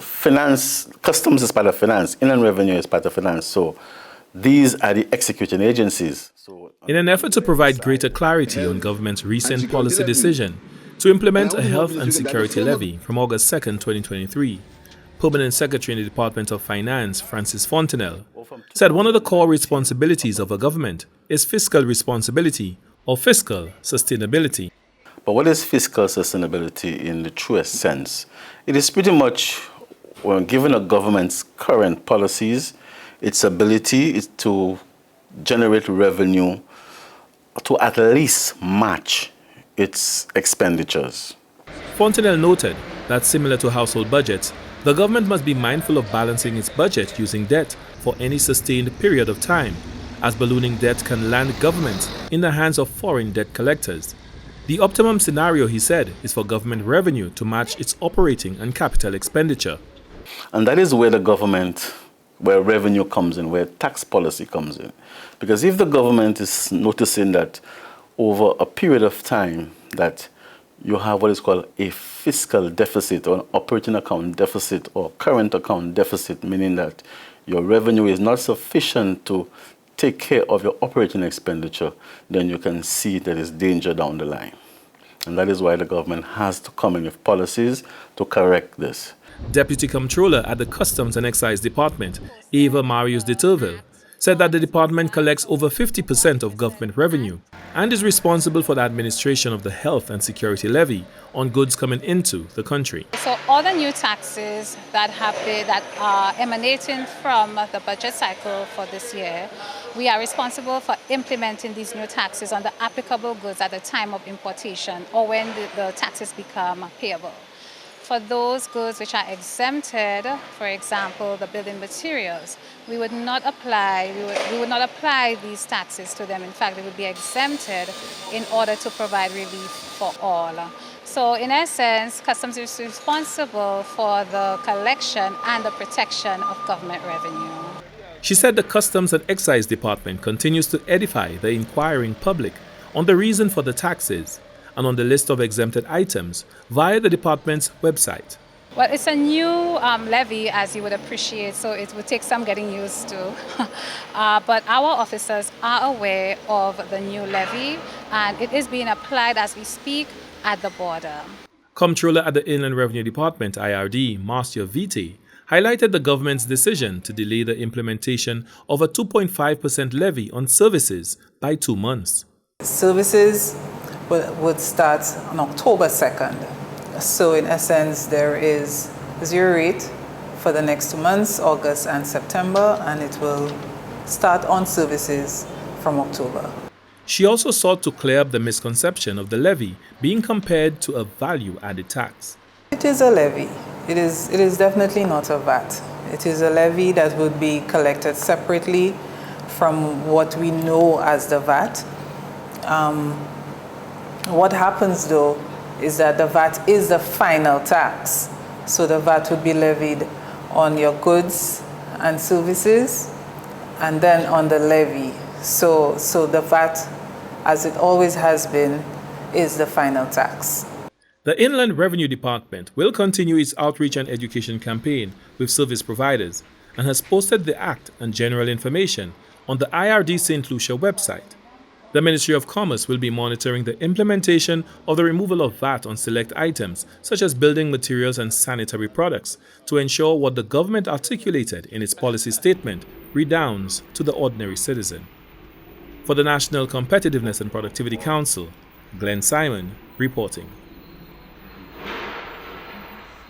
Finance, customs is part of finance, inland revenue is part of finance. So these are the executing agencies. In an effort to provide greater clarity on government's recent policy decision to implement a health and security levy from August 2nd, 2023, Permanent Secretary in the Department of Finance, Francis Fontenelle, said one of the core responsibilities of a government is fiscal responsibility or fiscal sustainability. But what is fiscal sustainability in the truest sense? It is pretty much, given a government's current policies, its ability is to generate revenue to at least match its expenditures. Fontenelle noted that similar to household budgets, the government must be mindful of balancing its budget using debt for any sustained period of time, as ballooning debt can land governments in the hands of foreign debt collectors. The optimum scenario, he said, is for government revenue to match its operating and capital expenditure. And that is where the government, where revenue comes in, where tax policy comes in. Because if the government is noticing that over a period of time that you have what is called a fiscal deficit or an operating account deficit or current account deficit, meaning that your revenue is not sufficient to take care of your operating expenditure, then you can see there is danger down the line. And that is why the government has to come in with policies to correct this. Deputy Comptroller at the Customs and Excise Department, Eva Marius de Turville, said that the department collects over 50% of government revenue and is responsible for the administration of the Health and Security Levy on goods coming into the country. So all the new taxes that are emanating from the budget cycle for this year, we are responsible for implementing these new taxes on the applicable goods at the time of importation or when the taxes become payable. For those goods which are exempted, for example, the building materials, we would not apply these taxes to them. In fact, they would be exempted in order to provide relief for all. So in essence, Customs is responsible for the collection and the protection of government revenue. She said the Customs and Excise Department continues to edify the inquiring public on the reason for the taxes and on the list of exempted items via the department's website. Well, it's a new levy, as you would appreciate, so it would take some getting used to. But our officers are aware of the new levy, and it is being applied as we speak at the border. Comptroller at the Inland Revenue Department, IRD, Marcia Vite, highlighted the government's decision to delay the implementation of a 2.5% levy on services by 2 months. Services would start on October 2nd. So in essence, there is 0 rate for the next 2 months, August and September, and it will start on services from October. She also sought to clear up the misconception of the levy being compared to a value-added tax. It is a levy. It is definitely not a VAT. It is a levy that would be collected separately from what we know as the VAT. What happens though is that the VAT is the final tax. So the VAT would be levied on your goods and services and then on the levy. So the VAT, as it always has been, is the final tax. The Inland Revenue Department will continue its outreach and education campaign with service providers and has posted the Act and general information on the IRD Saint Lucia website. The Ministry of Commerce will be monitoring the implementation of the removal of VAT on select items such as building materials and sanitary products to ensure what the government articulated in its policy statement redounds to the ordinary citizen. For the National Competitiveness and Productivity Council, Glenn Simon reporting.